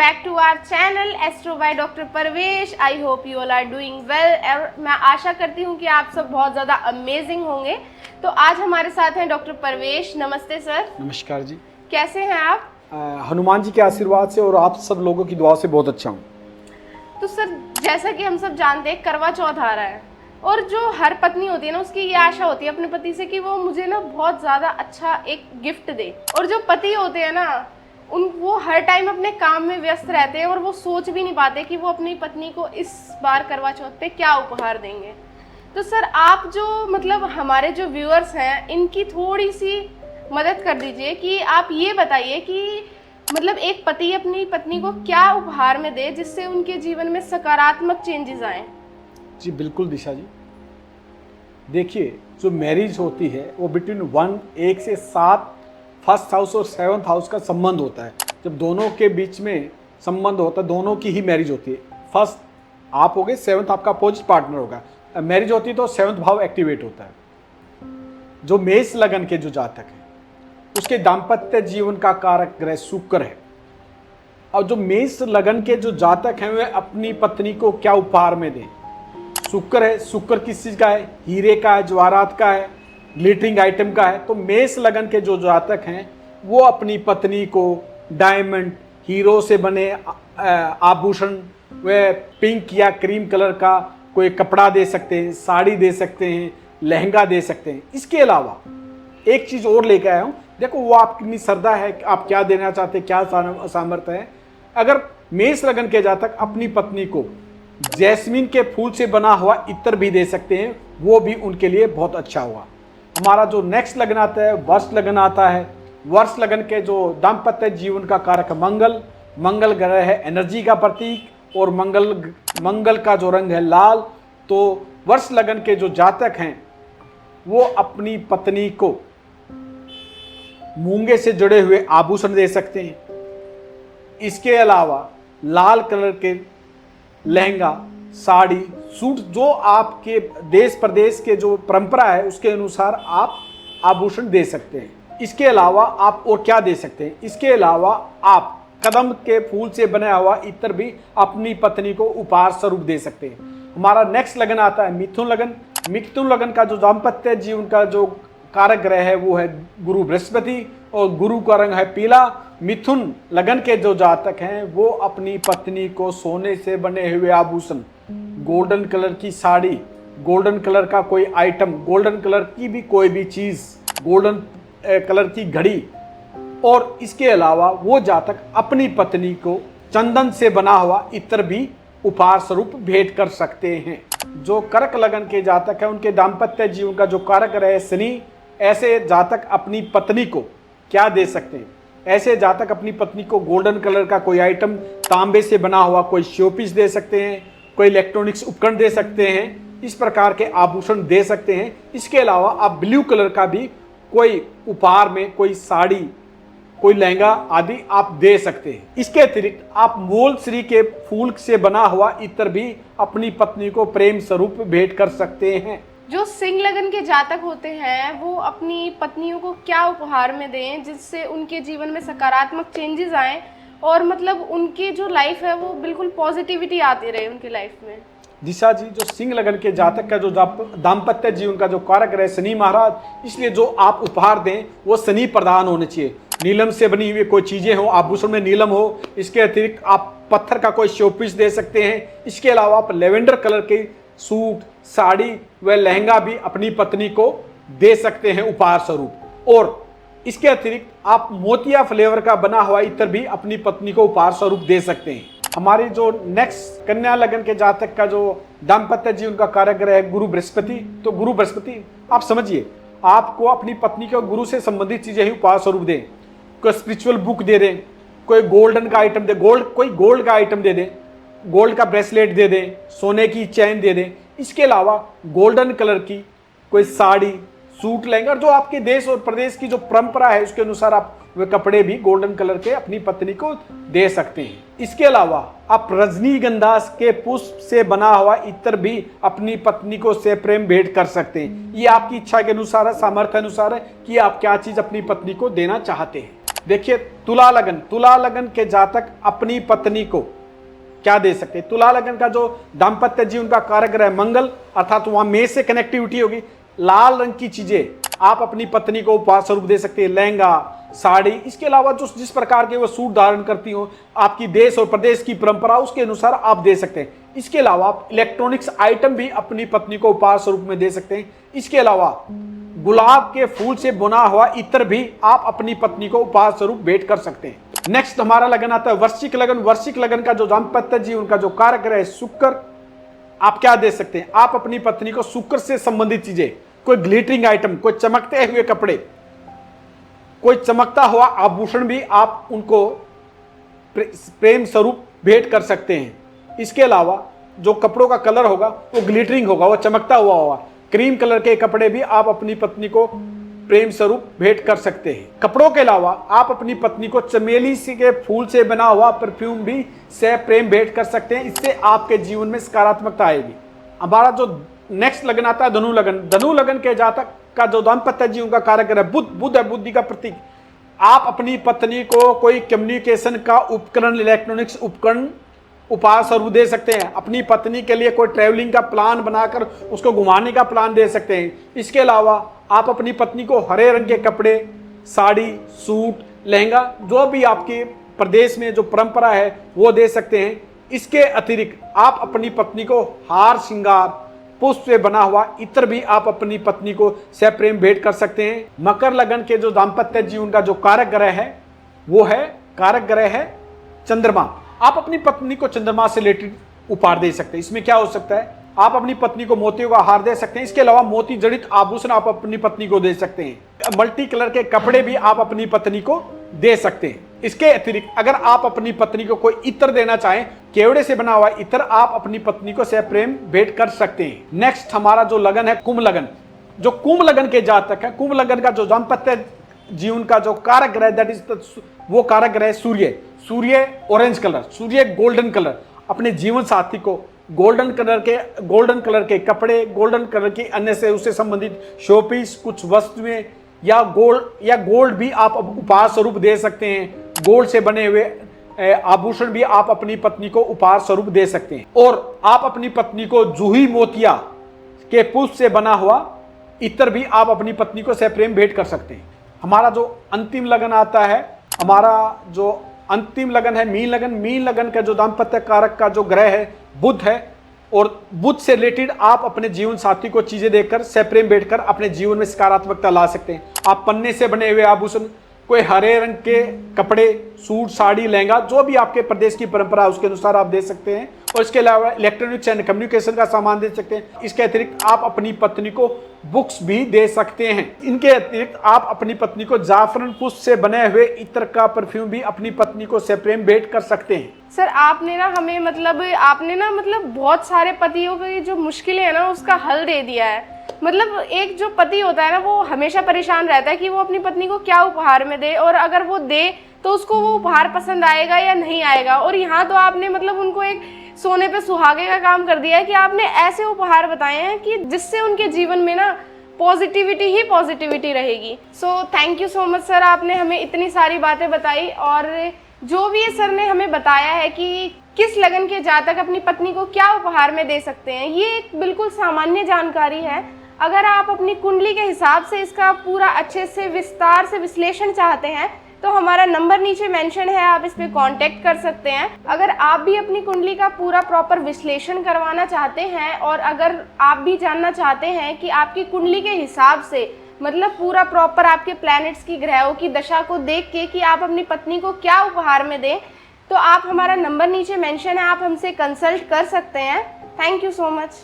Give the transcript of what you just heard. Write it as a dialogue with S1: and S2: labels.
S1: back to our channel Astro by Dr. Parvesh. I hope you all are doing well और मैं आशा करती हूँ कि आप सब बहुत ज़्यादा अमेजिंग होंगे। तो आज हमारे साथ हैं डॉक्टर परवेश। नमस्ते सर।
S2: नमस्कार जी।
S1: कैसे हैं आप?
S2: हनुमान जी के आशीर्वाद से और आप सब लोगों की दुआ से बहुत अच्छा हूँ।
S1: तो सर जैसा कि हम सब जानते हैं करवा चौथ आ रहा है और जो हर पत्नी होती है ना उसकी ये आशा होती है अपने पति से कि वो मुझे ना बहुत ज़्यादा अच्छा एक गिफ्ट दे। और जो पति होते हैं ना वो हर टाइम अपने काम में व्यस्त रहते हैं और वो सोच भी नहीं पाते कि वो अपनी पत्नी को इस बार करवा चौथ पे क्या उपहार देंगे। तो सर आप जो मतलब हमारे जो व्यूअर्स हैं इनकी थोड़ी सी मदद कर दीजिए कि आप ये बताइए कि मतलब एक पति अपनी पत्नी को क्या उपहार में दे जिससे उनके जीवन में सकारात्मक चेंजेस आए।
S2: जी बिल्कुल दिशा जी। देखिए जो मैरिज होती है वो बिटवीन 1 से 7 फर्स्ट हाउस और 7th हाउस का संबंध होता है। जब दोनों के बीच में संबंध होता है दोनों की ही मैरिज होती है। फर्स्ट आप हो गए, 7th आपका अपोजिट पार्टनर होगा। मैरिज होती है तो 7th भाव एक्टिवेट होता है। जो मेष लगन के जो जातक है उसके दाम्पत्य जीवन का कारक ग्रह शुक्र है। और जो मेष लगन के जो जातक हैं वे अपनी पत्नी को क्या उपहार में दें। शुक्र है, शुक्र किस चीज का है? हीरे का है, जवाहरात का है, ग्लिटरिंग आइटम का है। तो मेष लगन के जो जातक हैं वो अपनी पत्नी को डायमंड, हीरो से बने आभूषण, वे पिंक या क्रीम कलर का कोई कपड़ा दे सकते हैं, साड़ी दे सकते हैं, लहंगा दे सकते हैं। इसके अलावा एक चीज और लेके आया हूं, देखो वो आपकी श्रद्धा है कि आप क्या देना चाहते हैं, क्या सामर्थ्य है। अगर मेष लगन के जातक अपनी पत्नी को जैस्मिन के फूल से बना हुआ इत्र भी दे सकते हैं, वो भी उनके लिए बहुत अच्छा हुआ। हमारा जो नेक्स्ट लगन आता है वर्ष लगन आता है। वर्ष लगन के जो दाम्पत्य जीवन का कारक मंगल, मंगल ग्रह है एनर्जी का प्रतीक और मंगल का जो रंग है लाल। तो वर्ष लगन के जो जातक हैं वो अपनी पत्नी को मूंगे से जुड़े हुए आभूषण दे सकते हैं। इसके अलावा लाल कलर के लहंगा, साड़ी, सूट जो आपके देश प्रदेश के जो परंपरा है उसके अनुसार आप आभूषण दे सकते हैं। इसके अलावा आप और क्या दे सकते हैं? इसके अलावा आप कदम के फूल से बना हुआ इत्र भी अपनी पत्नी को उपहार स्वरूप दे सकते हैं। हमारा नेक्स्ट लगन आता है मिथुन लगन। मिथुन लगन का जो दाम्पत्य जीवन का जो कारक ग्रह है वो है गुरु बृहस्पति और गुरु का रंग है पीला। मिथुन लगन के जो जातक हैं वो अपनी पत्नी को सोने से बने हुए आभूषण, गोल्डन कलर की साड़ी, गोल्डन कलर का कोई आइटम, गोल्डन कलर की भी कोई भी चीज, गोल्डन कलर की घड़ी और इसके अलावा वो जातक अपनी पत्नी को चंदन से बना हुआ इत्र भी उपहार स्वरूप भेंट कर सकते हैं। जो कर्क लगन के जातक हैं उनके दाम्पत्य जीवन का जो कारक रहे शनि, ऐसे जातक अपनी पत्नी को क्या दे सकते हैं? ऐसे जातक अपनी पत्नी को गोल्डन कलर का कोई आइटम, तांबे से बना हुआ कोई शोपीस दे सकते हैं, कोई इलेक्ट्रॉनिक्स उपकरण दे सकते हैं, इस प्रकार के आभूषण दे सकते हैं। इसके अलावा आप ब्लू कलर का भी कोई उपहार में कोई साड़ी, कोई लहंगा आदि आप दे सकते हैं। इसके अतिरिक्त आप मूल श्री के फूल से बना हुआ इत्र भी अपनी पत्नी को प्रेम स्वरूप भेंट कर सकते हैं।
S1: जो सिंह लगन के जातक होते हैं वो अपनी पत्नियों को क्या उपहार में दें जिससे उनके जीवन में सकारात्मक चेंजेस आए और मतलब उनकी जो लाइफ है वो बिल्कुल पॉजिटिविटी आती रहे उनकी लाइफ में।
S2: दिशा जी, जो सिंह लगन के जातक का जो दाम्पत्य जीवन का जो कारक रहे शनि महाराज, इसलिए जो आप उपहार दें वो शनि प्रधान होने चाहिए। नीलम से बनी हुई कोई चीजें हो, आभूषण में नीलम हो। इसके अतिरिक्त आप पत्थर का कोई शोपीस दे सकते हैं। इसके अलावा आप लेवेंडर कलर के सूट, साड़ी व लहंगा भी अपनी पत्नी को दे सकते हैं उपहार स्वरूप। और इसके अतिरिक्त आप मोतिया फ्लेवर का बना हुआ इत्र भी अपनी पत्नी को उपहार स्वरूप दे सकते हैं। हमारी जो नेक्स्ट कन्या लगन के जातक का जो दाम्पत्य जीवन का कारक ग्रह है गुरु बृहस्पति। तो गुरु बृहस्पति आप समझिए, आपको अपनी पत्नी को गुरु से संबंधित चीजें ही उपहार स्वरूप दें। कोई स्पिरिचुअल बुक दे दें, कोई गोल्डन का आइटम दे, कोई गोल्ड का आइटम दे दें, गोल्ड का ब्रेसलेट दे दें, सोने की चैन दे दें। इसके अलावा गोल्डन कलर की कोई साड़ी, सूट, लहंगा, जो आपके देश और प्रदेश की जो परंपरा है उसके अनुसार आप वे कपड़े भी गोल्डन कलर के अपनी पत्नी को दे सकते हैं। इसके अलावा आप रजनीगंधा के पुष्प से बना हुआ इत्र भी अपनी पत्नी को से प्रेम भेंट कर सकते हैं। ये आपकी इच्छा के अनुसार है, सामर्थ्य अनुसार है कि आप क्या चीज अपनी पत्नी को देना चाहते हैं। देखिए तुला लगन के जातक अपनी पत्नी को क्या दे सकते हैं? तुला लगन का जो दाम्पत्य जीवन का कारक ग्रह मंगल, अर्थात वहां मेष से कनेक्टिविटी होगी। लाल रंग की चीजें आप अपनी पत्नी को उपहार स्वरूप दे सकते हैं, लहंगा, साड़ी। इसके अलावा जो जिस प्रकार के वो सूट धारण करती हो, आपकी देश और प्रदेश की परंपरा, उसके अनुसार आप दे सकते हैं। इसके अलावा आप इलेक्ट्रॉनिक्स आइटम भी अपनी पत्नी को उपहार स्वरूप में दे सकते हैं। इसके अलावा गुलाब के फूल से बुना हुआ इत्र भी आप अपनी पत्नी को उपहार स्वरूप भेंट कर सकते हैं। नेक्स्ट हमारा लगन आता है वृश्चिक लगन। वृश्चिक लगन का जो दाम्पत्य जीवन का जो कारक ग्रह है शुक्र, आप क्या दे सकते हैं? आप अपनी पत्नी को शुक्र से संबंधित चीजें, कोई ग्लिटरिंग आइटम, कोई चमकते हुए कपड़े, कोई चमकता हुआ आभूषण भी आप उनको प्रेम स्वरूप भेंट कर सकते हैं। इसके अलावा जो कपड़ों का कलर होगा वो ग्लिटरिंग होगा, वो चमकता हुआ होगा। क्रीम कलर के कपड़े भी आप अपनी पत्नी को प्रेम स्वरूप भेंट कर सकते हैं। कपड़ों के अलावा आप अपनी पत्नी को चमेली के फूल से बना हुआ परफ्यूम भी से प्रेम भेंट कर सकते हैं। इससे आपके जीवन में सकारात्मकता आएगी। हमारा जो नेक्स्ट लगन आता है धनु लगन। धनु लगन के जातक का जो दाम्पत्य जीवन का कारक है बुध है, बुद्धि का प्रतीक। आप अपनी पत्नी को कोई कम्युनिकेशन का उपकरण, इलेक्ट्रॉनिक्स उपकरण उपहार स्वरूप दे सकते हैं। अपनी पत्नी के लिए कोई ट्रैवलिंग का प्लान बनाकर उसको घुमाने का प्लान दे सकते हैं। इसके अलावा आप अपनी पत्नी को हरे रंग के कपड़े, साड़ी, सूट, लहंगा, जो भी आपके प्रदेश में जो परंपरा है वो दे सकते हैं। इसके अतिरिक्त आप अपनी पत्नी को हार श्रृंगार, पुष्प से बना हुआ इत्र भी आप अपनी पत्नी को सप्रेम भेंट कर सकते हैं। मकर लगन के जो दाम्पत्य जीवन का जो कारक ग्रह है वो है चंद्रमा। आप अपनी पत्नी को चंद्रमा से रिलेटेड उपहार दे सकते हैं। इसमें क्या हो सकता है? आप अपनी पत्नी को मोतियों का हार दे सकते हैं। इसके अलावा मोती जड़ित आभूषण आप अपनी पत्नी को दे सकते हैं। मल्टी कलर के कपड़े भी आप अपनी पत्नी को दे सकते हैं। इसके अतिरिक्त अगर आप अपनी पत्नी को कोई इत्र देना चाहें, केवड़े से बना हुआ इत्र आप अपनी पत्नी को सप्रेम भेंट कर सकते हैं। नेक्स्ट हमारा जो लगन है कुंभ लगन। जो कुंभ लगन के जातक है, कुंभ लगन का जो दाम्पत्य जीवन का जो कारक ग्रह दैट इज वो कारक ग्रह सूर्य ऑरेंज कलर, सूर्य गोल्डन कलर। अपने जीवन साथी को गोल्डन कलर के कपड़े, गोल्डन कलर की अन्य से उससे संबंधित शोपीस, कुछ वस्तुएं या गोल्ड भी आप उपहार स्वरूप दे सकते हैं। गोल्ड से बने हुए आभूषण भी आप अपनी पत्नी को उपहार स्वरूप दे सकते हैं। और आप अपनी पत्नी को जूही मोतिया के पुष्प से बना हुआ इत्र भी आप अपनी पत्नी को सप्रेम भेंट कर सकते हैं। हमारा जो अंतिम लगन आता है, हमारा जो अंतिम लगन है मीन लगन। मीन लगन का जो दाम्पत्य कारक का जो ग्रह है बुध है, और बुध से रिलेटेड आप अपने जीवन साथी को चीजें देकर सप्रेम भेंट कर अपने जीवन में सकारात्मकता ला सकते हैं। आप पन्ने से बने हुए आभूषण, कोई हरे रंग के कपड़े, सूट, साड़ी, लहंगा, जो भी आपके प्रदेश की परंपरा है उसके अनुसार आप दे सकते हैं। और इसके अलावा इलेक्ट्रॉनिक्स एंड कम्युनिकेशन का सामान दे सकते हैं। इसके अतिरिक्त आप अपनी पत्नी को बुक्स भी दे सकते हैं। इनके अतिरिक्त आप अपनी पत्नी को जाफरान पुष्प से बने हुए इत्र का परफ्यूम भी अपनी पत्नी को सप्रेम भेंट कर सकते हैं।
S1: सर आपने ना बहुत सारे पतियों की जो मुश्किलें हैं ना उसका हल दे दिया है। मतलब एक जो पति होता है ना वो हमेशा परेशान रहता है कि वो अपनी पत्नी को क्या उपहार में दे, और अगर वो दे तो उसको वो उपहार पसंद आएगा या नहीं आएगा। और यहाँ तो आपने उनको एक सोने पे सुहागे का काम कर दिया है कि आपने ऐसे उपहार बताए हैं कि जिससे उनके जीवन में ना पॉजिटिविटी ही पॉजिटिविटी रहेगी। So thank you so much sir, आपने हमें इतनी सारी बातें बताई। और जो भी ये सर ने हमें बताया है कि किस लगन के जातक अपनी पत्नी को क्या उपहार में दे सकते हैं, ये एक बिल्कुल सामान्य जानकारी है। अगर आप अपनी कुंडली के हिसाब से इसका पूरा अच्छे से विस्तार से विश्लेषण चाहते हैं तो हमारा नंबर नीचे मेंशन है, आप इस पे कांटेक्ट कर सकते हैं। अगर आप भी अपनी कुंडली का पूरा प्रॉपर विश्लेषण करवाना चाहते हैं, और अगर आप भी जानना चाहते हैं कि आपकी कुंडली के हिसाब से पूरा प्रॉपर आपके प्लैनेट्स की, ग्रहों की दशा को देख के कि आप अपनी पत्नी को क्या उपहार में दें, तो आप हमारा नंबर नीचे मेंशन है, आप हमसे कंसल्ट कर सकते हैं। Thank you so much.